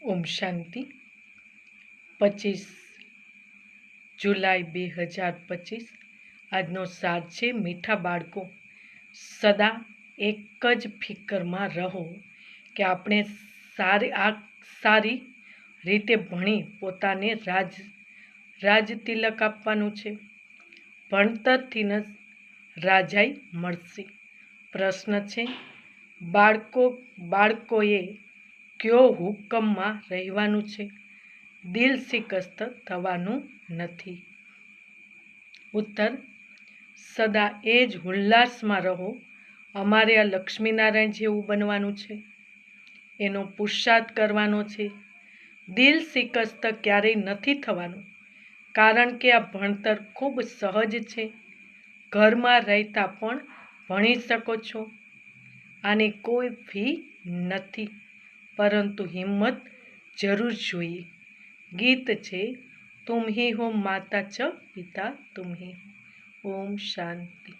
ઓમ શાંતિ. 25 જુલાઈ 2025. આજનો સાર છે મીઠા બાળકો. સદા એક જ ફિકરમાં રહો કે આપણે સારી રીતે ભણી પોતાને રાજ તિલક આપવાનું છે. ભણતરથી જ રાજાઈ મળશે. પ્રશ્ન છે, બાળકોએ કયો હુકમમાં રહેવાનું છે? દિલ શિકસ્ત થવાનું નથી. ઉત્તર, સદા એ જ ઉલ્લાસમાં રહો. અમારે આ લક્ષ્મીનારાયણ જેવું બનવાનું છે, એનો પુરુષાર્થ કરવાનો છે. દિલ શિકસ્ત ક્યારેય નથી થવાનું, કારણ કે આ ભણતર ખૂબ સહજ છે. ઘરમાં રહેતા પણ ભણી શકો છો. આની કોઈ ફી નથી, પરંતુ હિંમત જરૂર જોઈએ. ગીત છે, તુમ હી હો માતા ચ પિતા તુમ હી. ઓમ શાંતિ.